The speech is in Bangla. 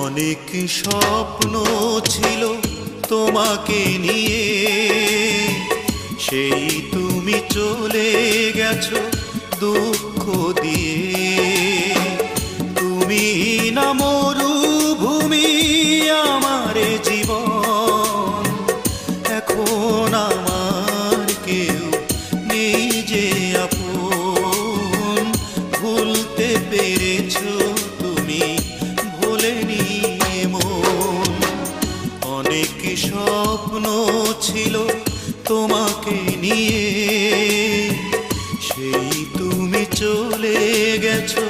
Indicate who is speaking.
Speaker 1: অনেক স্বপ্ন ছিল তোমাকে নিয়ে, সেই তুমি চলে গেছো দুঃখ দিয়ে। তুমি না মরুভূমি আমার জীবন, এখন আমার কেউ নেই যে আপন। ভুলতে পেরেছো তুমি, ভোলেনি মন। অনেক স্বপ্ন ছিল তোমাকে নিয়ে, সেই তুমি চলে গেছো